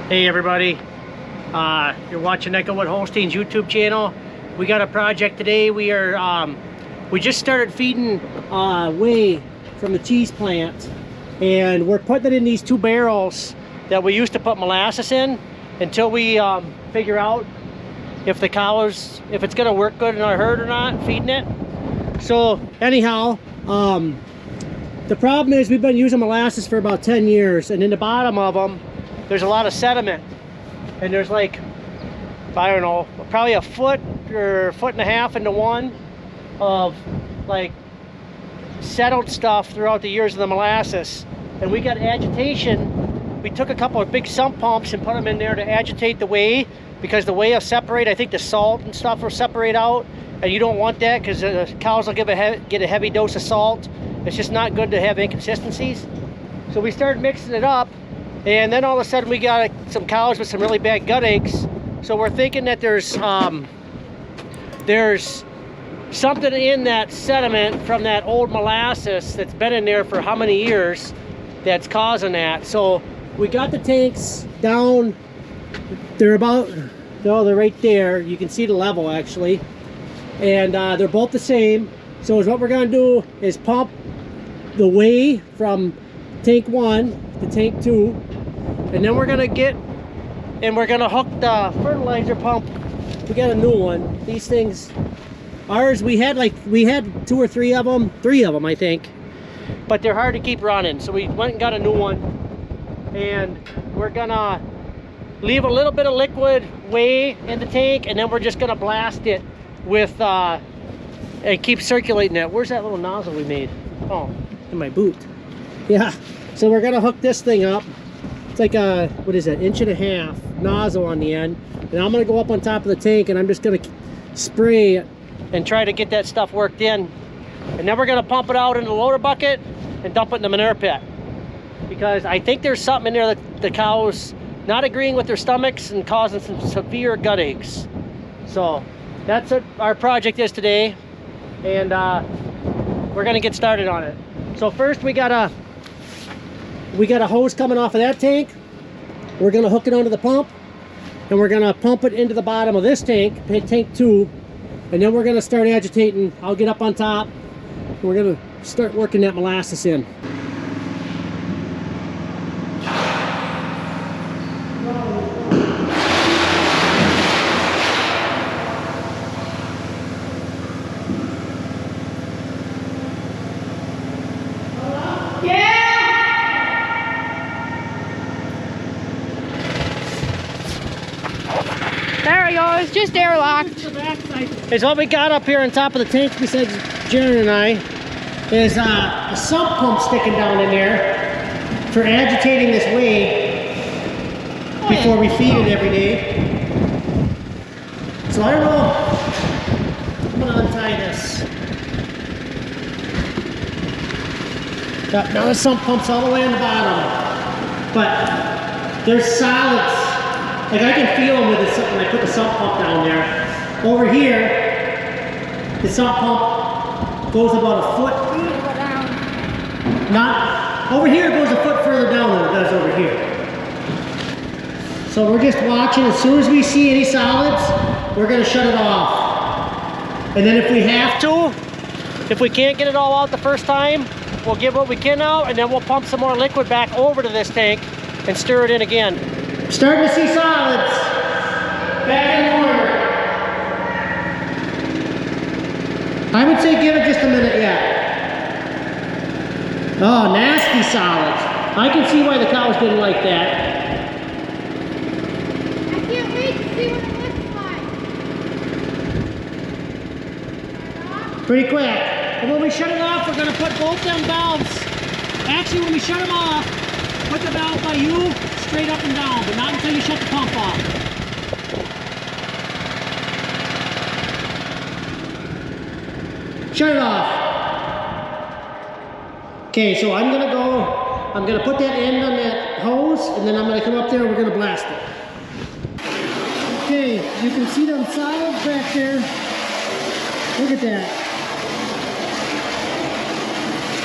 Hey everybody, you're watching Echowood Holsteins YouTube channel. We got a project today. We just started feeding whey from the cheese plant, and we're putting it in these 2 barrels that we used to put molasses in until we figure out if the cows, if it's gonna work good in our herd or not, feeding it. So anyhow, the problem is we've been using molasses for about 10 years, and in the bottom of them there's a lot of sediment, and there's like, I don't know, probably a foot or 1.5 feet into one of like settled stuff throughout the years of the molasses. And we got agitation. We took a couple of big sump pumps and put them in there to agitate the whey, because the whey will separate. I think the salt and stuff will separate out, and you don't want that because the cows will get a heavy dose of salt. It's just not good to have inconsistencies. So we started mixing it up, and then all of a sudden we got some cows with some really bad gut aches. So we're thinking that there's something in that sediment from that old molasses that's been in there for how many years that's causing that. So we got the tanks down. They're about, no, they're right there. You can see the level actually. And they're both the same. So what we're gonna do is pump the whey from tank 1 to tank 2. And then we're gonna hook the fertilizer pump. We got a new one. These things, ours, we had 2 or 3 of them, 3 of them I think, but they're hard to keep running. So we went and got a new one, and we're gonna leave a little bit of liquid whey in the tank, and then we're just gonna blast it with and keep circulating it. Where's that little nozzle we made? Oh, in my boot. Yeah, so we're gonna hook this thing up. It's like a, what is that, 1.5 inch nozzle on the end, and I'm gonna go up on top of the tank, and I'm just gonna spray it and try to get that stuff worked in. And then we're gonna pump it out in the loader bucket and dump it in the manure pit, because I think there's something in there that the cows not agreeing with their stomachs and causing some severe gut aches. So that's what our project is today, and we're gonna get started on it. So first we got a hose coming off of that tank. We're gonna hook it onto the pump, and we're gonna pump it into the bottom of this tank, tank 2, and then we're gonna start agitating. I'll get up on top, and we're gonna start working that molasses in. There he goes, just airlocked. It's what we got up here on top of the tank, besides Jaron and I, is a sump pump sticking down in there for agitating this whey before we feed it every day. So I don't know, I'm gonna untie this. Now the sump pump's all the way on the bottom, but there's solids. Like I can feel them when I put the sump pump down there. Over here, the sump pump goes about 1 foot. Not over here, it goes 1 foot further down than it does over here. So we're just watching. As soon as we see any solids, we're gonna shut it off. And then if we have to, if we can't get it all out the first time, we'll get what we can out, and then we'll pump some more liquid back over to this tank and stir it in again. Starting to see solids. Back in order. I would say give it just a minute yet. Oh, nasty solids. I can see why the cows didn't like that. I can't wait to see what it looks like. Pretty quick. And when we shut it off, we're going to put both them valves. Actually, when we shut them off, put the valve by you straight up and down, but not until you shut the pump off. Shut it off. Okay, so I'm gonna put that end on that hose, and then I'm gonna come up there and we're gonna blast it. Okay, you can see them solids back there. Look at that.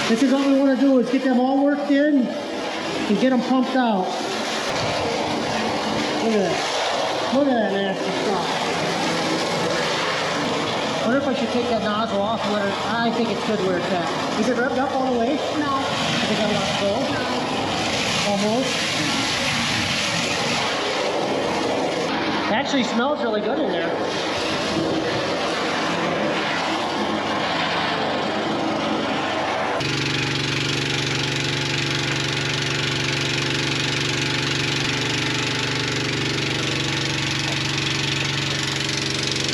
This is what we want to do, is get them all worked in and get them pumped out. Look at that. Look at that nasty stuff. I wonder if I should take that nozzle off and let it, I think it's good where it's at. Is it rubbed up all the way? No. I think I let it go. Almost. It actually smells really good in there.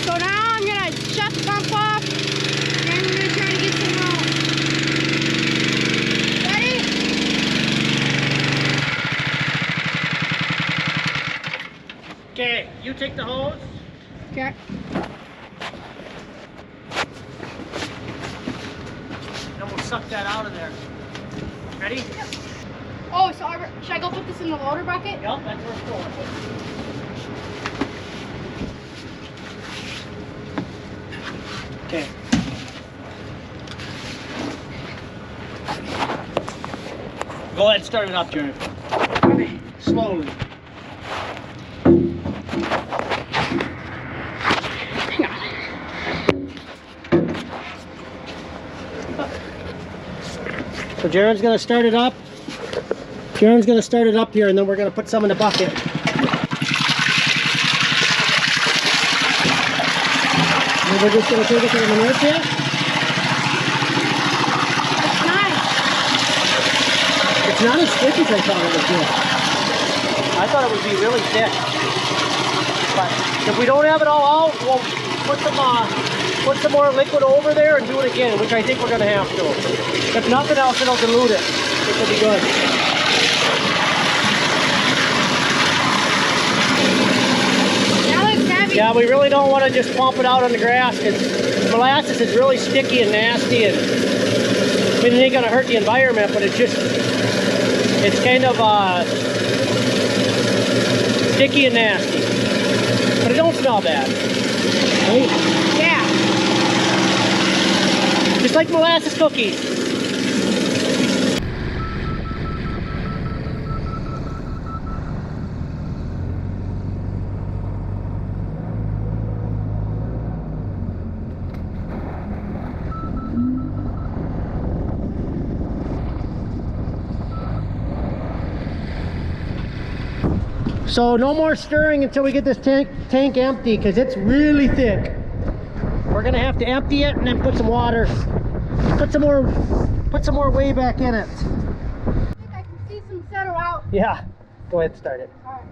So now I'm gonna shut the pump off and we're gonna try to get some out. Ready? Okay, you take the hose. Okay. And we'll suck that out of there. Ready? Oh, so should I go put this in the loader bucket? Yep, that's where it's going. Okay. Go ahead and start it up, Jared. Slowly. Hang on. So Jared's gonna start it up. Jared's gonna start it up here, and then we're gonna put some in the bucket. And we're just gonna take it to the manure pit. It's nice. It's not as thick as I thought it would be. I thought it would be really thick. But if we don't have it all out, we'll put some more liquid over there and do it again, which I think we're gonna have to. If nothing else, it'll dilute it. It will be good. That looks heavy. Yeah, we really don't want to just pump it out on the grass because molasses is really sticky and nasty, and I mean, it ain't gonna hurt the environment, but it's kind of sticky and nasty. But it don't smell bad. Right? Yeah. Just like molasses cookies. So no more stirring until we get this tank empty, because it's really thick. We're gonna have to empty it and then put some water, put some more whey back in it. I think I can see some settle out. Yeah, go ahead and start it. All right.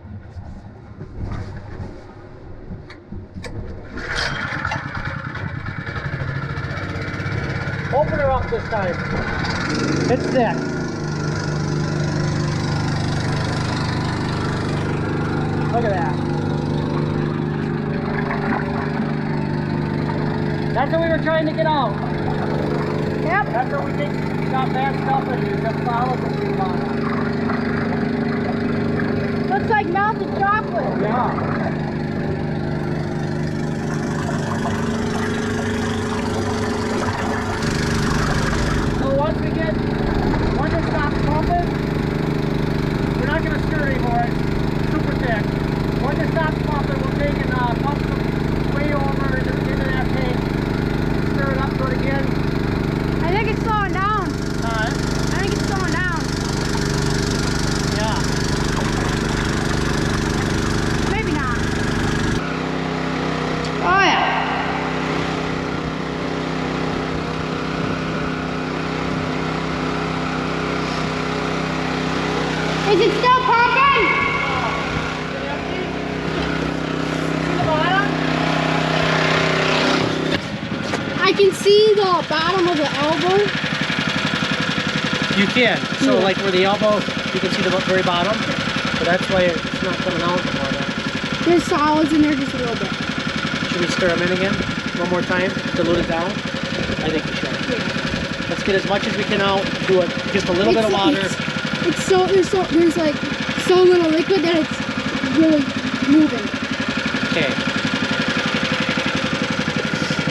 Open her up this time. It's thick. Look at that. That's what we were trying to get out. Yep. That's what we think we got bad stuff in here. Just solids and things on it. Looks like melted chocolate. Yeah. So once it stops pumping, we're not going to stir anymore. It's super thick. Once it stops pumping, we'll take and pump some way over into that tank. Stir it up, do it again. I think it's slowing down. I think it's slowing down. Yeah. Maybe not. Oh yeah. Is it still pumping? I can see the bottom of the elbow. You can. So Yeah. like where the elbow, you can see the very bottom. So that's why it's not coming out anymore. There's solids in there just a little bit. Should we stir them in again? One more time? Dilute it down? I think we should. Yeah. Let's get as much as we can out. Do it just a little bit of water. There's like so little liquid that it's really moving. Okay.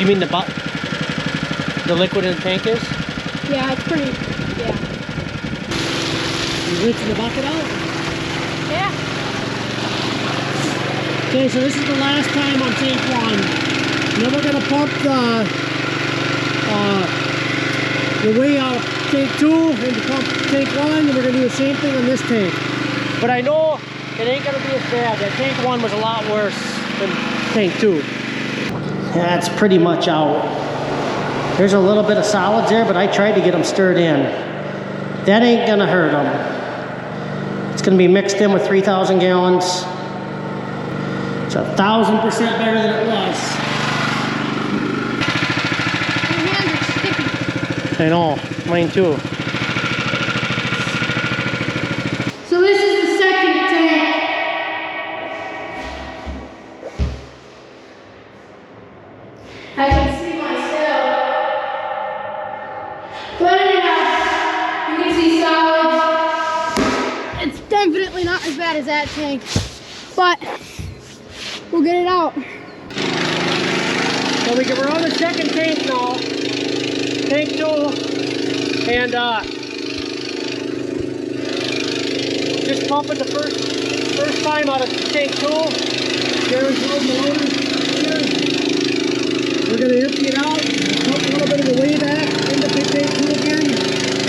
You mean the liquid in the tank is? Yeah, it's pretty. Yeah. You rinsing the bucket out? Yeah. Okay, so this is the last time on tank 1. Then we're going to pump the way out of tank 2 into pump tank 1, and we're going to do the same thing on this tank. But I know it ain't going to be as bad. That tank 1 was a lot worse than tank 2. That's pretty much out. There's a little bit of solids there, but I tried to get them stirred in. That ain't going to hurt them. It's going to be mixed in with 3,000 gallons. It's 1,000% better than it was. My hands are sticky. I know, mine too. So this is the second tank. I can see myself. But anyhow, you can see solids. It's definitely not as bad as that tank, but we'll get it out. So we're on the second tank now, tank 2, and just pumping the first time out of tank 2. Jared's loading the loader here. We're going to empty it out, pump a little bit of the way back into tank 2 again,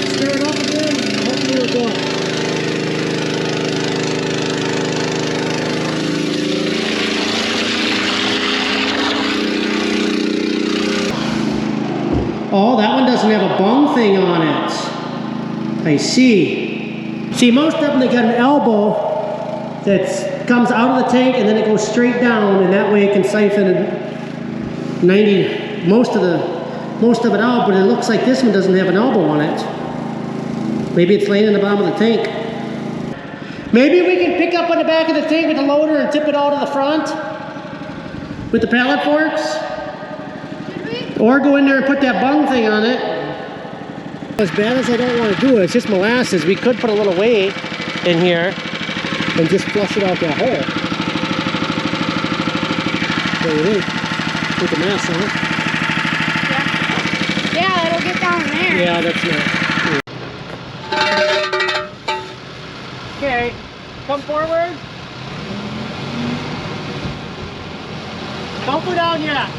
stir it up again, and hopefully we're done. Oh, that one doesn't have a bung thing on it. I see. See, most of them, they got an elbow that comes out of the tank and then it goes straight down, and that way it can siphon most of it out, but it looks like this one doesn't have an elbow on it. Maybe it's laying in the bottom of the tank. Maybe we can pick up on the back of the tank with the loader and tip it out to the front with the pallet forks. Or go in there and put that bung thing on it. As bad as I don't want to do it, it's just molasses. We could put a little weight in here and just flush it out that hole. What do you think? With the mess, huh? Yeah, it'll get down there. Yeah, that's nice. Okay, come forward. Don't go down yet.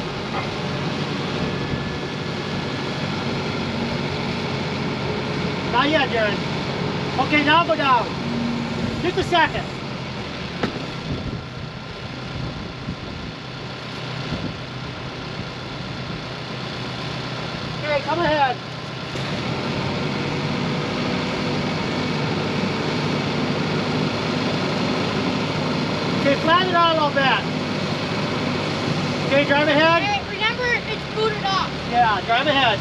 Not yet, Jared. Okay, now go down. Just a second. Okay, come ahead. Okay, flatten it out a little bit. Okay, drive ahead. Hey, remember, it's booted off. Yeah, drive ahead.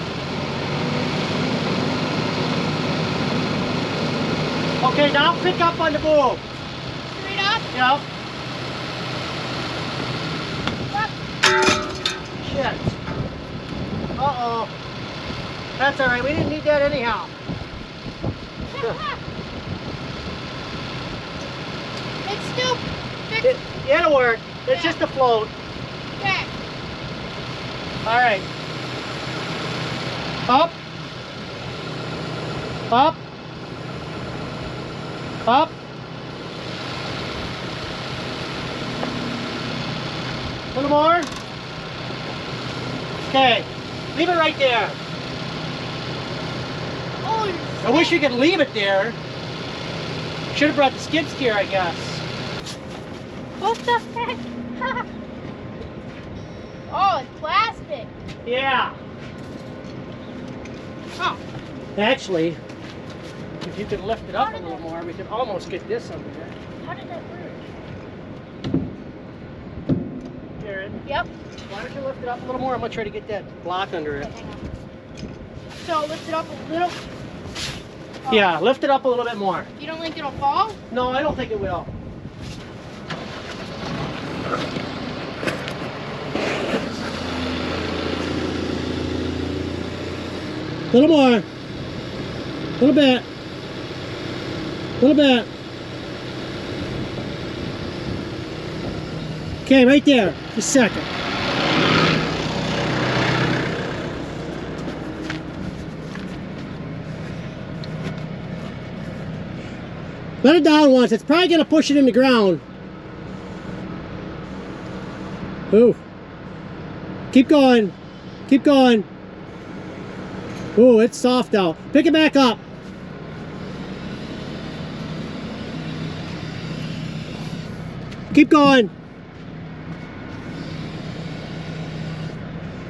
Okay, now pick up on the boom. Straight up. Yep. Up. Shit. Uh-oh. That's all right. We didn't need that anyhow. It's still It'll work. It's Yeah. just a float. okay. All right. Up. Up. Up. A little more. Okay. Leave it right there. Oh, I wish you could leave it there. Should have brought the skid steer, I guess. what the heck? Oh, it's plastic. Yeah. Oh. Actually, if you could lift it up a little more, we could almost get this under there. How did that work? Jared, Yep. why don't you lift it up a little more? I'm going to try to get that block under it. Okay, hang on. So lift it up a little. Oh. Yeah, lift it up a little bit more. You don't think it'll fall? No, I don't think it will. A little more. A little bit. A little bit. Okay, right there. Just a second. Let it down once. It's probably going to push it in the ground. Ooh. Keep going. Keep going. Ooh, it's soft now. Pick it back up. Keep going.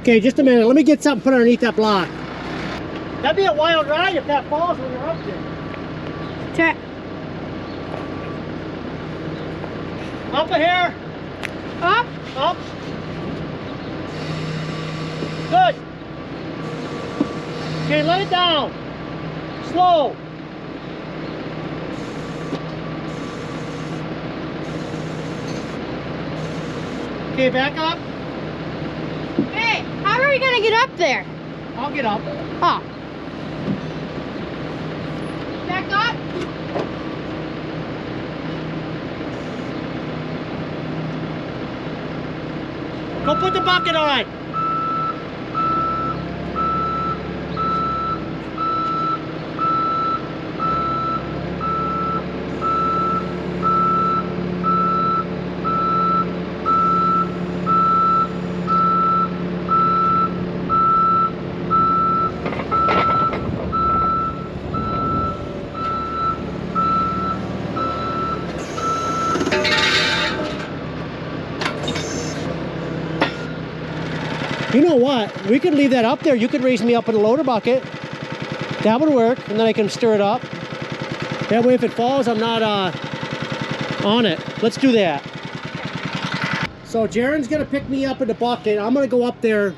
Okay, just a minute. Let me get something put underneath that block. That'd be a wild ride if that falls when you're up there. Check. Up a hair. Up. Up. Good. Okay, let it down. Slow. Okay, back up. Hey, how are we gonna get up there? I'll get up. Oh. Back up. Go put the bucket on. You know what? We could leave that up there. You could raise me up in a loader bucket. That would work, and then I can stir it up. That way if it falls, I'm not on it. Let's do that. So Jaren's gonna pick me up in the bucket. I'm gonna go up there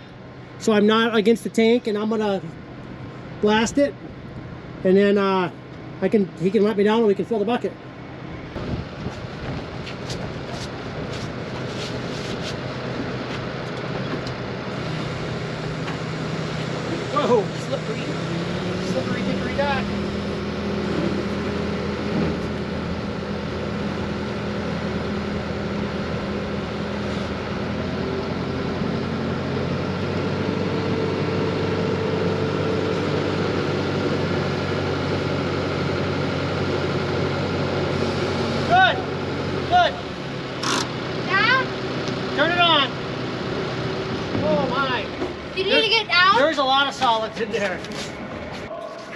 so I'm not against the tank, and I'm gonna blast it. And then he can let me down and we can fill the bucket. Whoa, slippery, slippery dickory dock. Good, good. Down. Turn it on. Oh my. You need to get down. There's a lot of solids in there.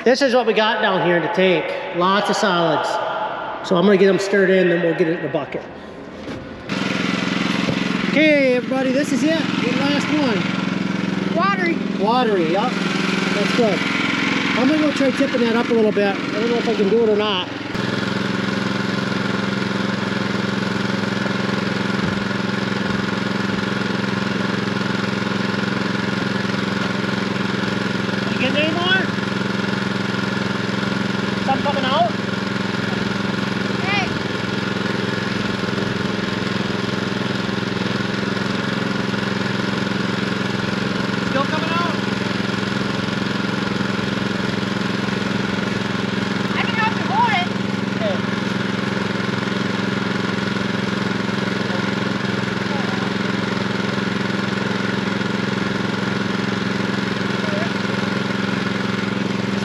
This is what we got down here in the tank. Lots of solids. So I'm gonna get them stirred in, then we'll get it in the bucket. Okay, everybody, this is it. The last one. Watery. Watery, yep. That's good. I'm gonna go try tipping that up a little bit. I don't know if I can do it or not. Getting any more? Something coming out? Hey. Still coming out? I can help you hold it. Okay.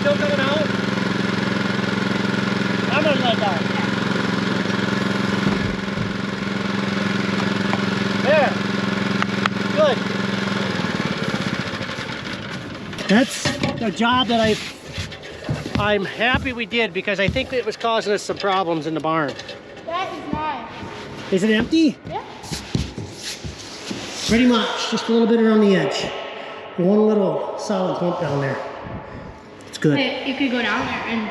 Still coming out? I'm gonna let it down. There. Good. That's a job that I'm happy we did because I think it was causing us some problems in the barn. That is nice. Is it empty? Yeah. Pretty much, just a little bit around the edge. One little solid clump down there. It's good. Hey, you could go down there and,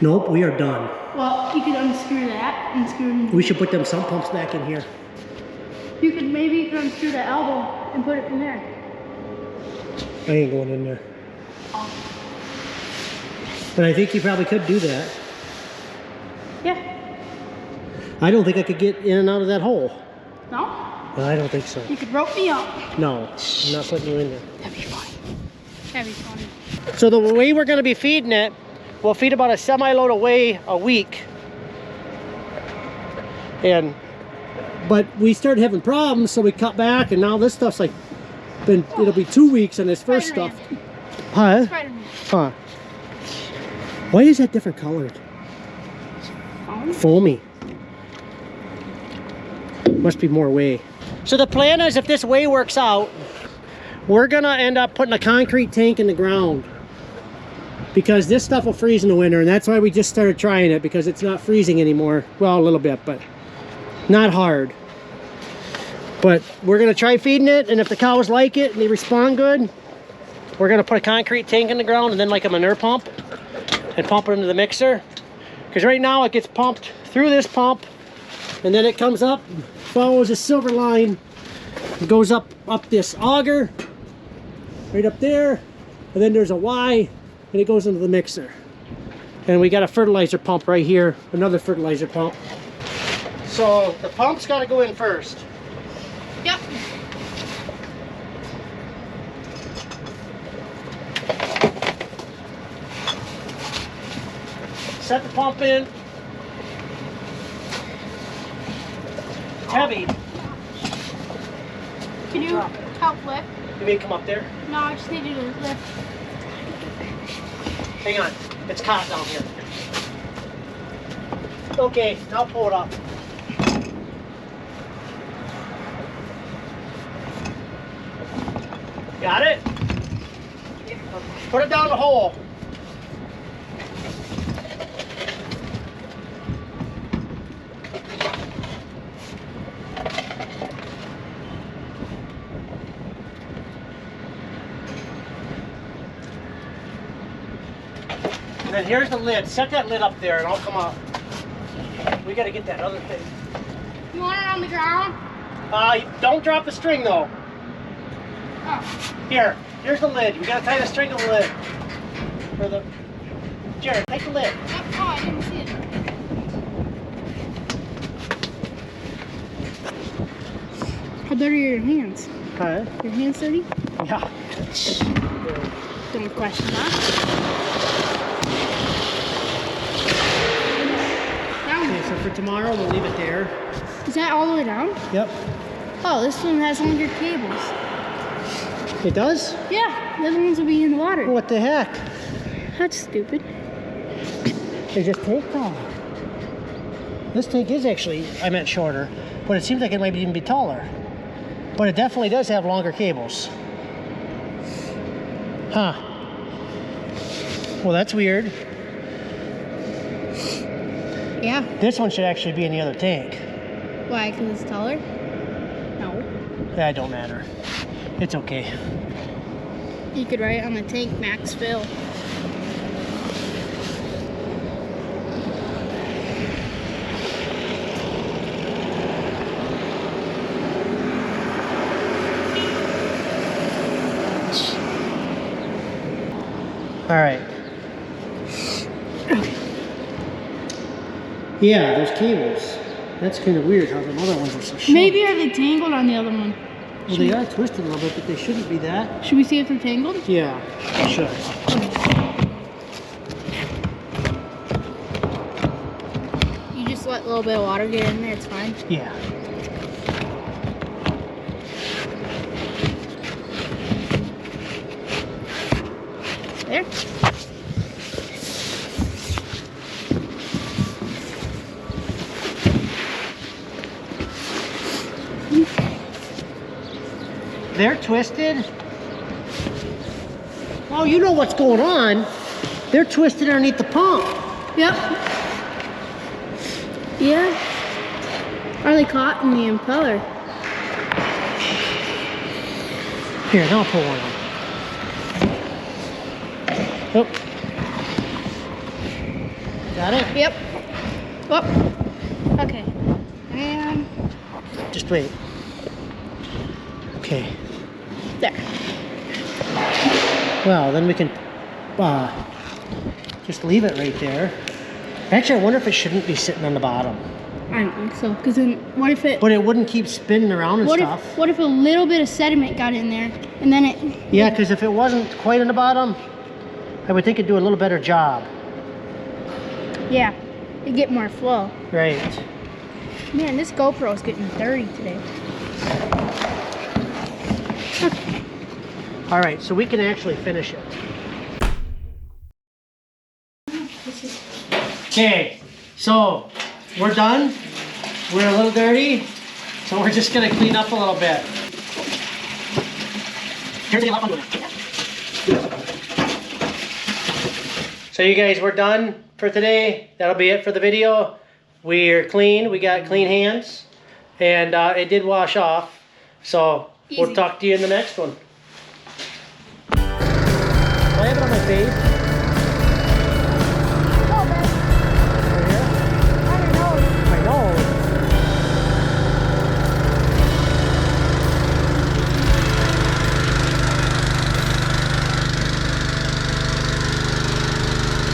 Nope, we are done. well, you could unscrew that and screw. We should put them sump pumps back in here. You could maybe unscrew the elbow and put it in there. I ain't going in there. Oh. But I think you probably could do that. Yeah. I don't think I could get in and out of that hole. No? I don't think so. You could rope me up. No, I'm not putting you in there. That'd be funny. That'd be funny. So the way we're gonna be feeding it, we'll feed about a semi-load of whey a week. But we started having problems, so we cut back, and now this stuff's like, it'll be 2 weeks on this first Spider-Man. stuff. Huh? Spider-Man. Huh. Why is that different colored? Foam? Foamy. Must be more whey. So the plan is, if this way works out, we're gonna end up putting a concrete tank in the ground, because this stuff will freeze in the winter, and that's why we just started trying it, because it's not freezing anymore. Well, a little bit, but not hard. But we're gonna try feeding it, and if the cows like it and they respond good, we're gonna put a concrete tank in the ground and then like a manure pump and pump it into the mixer. Because right now it gets pumped through this pump, and then it comes up, follows a silver line, goes up this auger, right up there, and then there's a Y, and it goes into the mixer. And we got a fertilizer pump right here, another fertilizer pump. So the pump's got to go in first. Yep. Set the pump in. It's heavy. Can you help lift? You may come up there. No, I just need you to lift. Hang on, it's caught down here. Okay, now pull it up. Got it? Put it down the hole. And then here's the lid. Set that lid up there and I'll come up. We gotta get that other thing. You want it on the ground? Don't drop the string though. Oh. Here's the lid. We gotta tie the string to the lid. For the Jared, take the lid. Yep. Oh, I didn't see it. How dirty are your hands? Huh? Your hands dirty? Yeah. Don't question that. Okay, so for tomorrow we'll leave it there. Is that all the way down? Yep. Oh, this one has longer cables. It does? Yeah, the other ones will be in the water. What the heck? That's stupid. They just take long. This tank is actually, I meant shorter, but it seems like it might even be taller. But it definitely does have longer cables. Huh. Well, that's weird. Yeah. This one should actually be in the other tank. Why? Because it's taller? No. That don't matter. It's okay. You could write on the tank max fill. All right. Yeah, those cables. That's kind of weird how the other ones are so short. Maybe are they tangled on the other one? Well, they are twisted a little bit, but they shouldn't be that. Should we see if they're tangled? Yeah, they should. You just let a little bit of water get in there, it's fine. Yeah. There. They're twisted. Oh, you know what's going on. They're twisted underneath the pump. Yep. Yeah. Are they caught in the impeller? Here, now I'll pull one up. Oh. Got it? Yep. Oh. Okay. And Just wait. Okay. there. Well, then we can just leave it right there. Actually, I wonder if it shouldn't be sitting on the bottom. I don't think so. Because then what if it... But it wouldn't keep spinning around and What stuff. if a little bit of sediment got in there and then it... Yeah, because if it wasn't quite on the bottom, I would think it'd do a little better job. Yeah. It'd get more flow. Right. Man, this GoPro's getting dirty today. Okay. All right, so we can actually finish it. Okay, so we're done. We're a little dirty. So we're just gonna clean up a little bit. So you guys, we're done for today. That'll be it for the video. We're clean, we got clean hands, and it did wash off. So we'll talk to you in the next one. I have it on my face.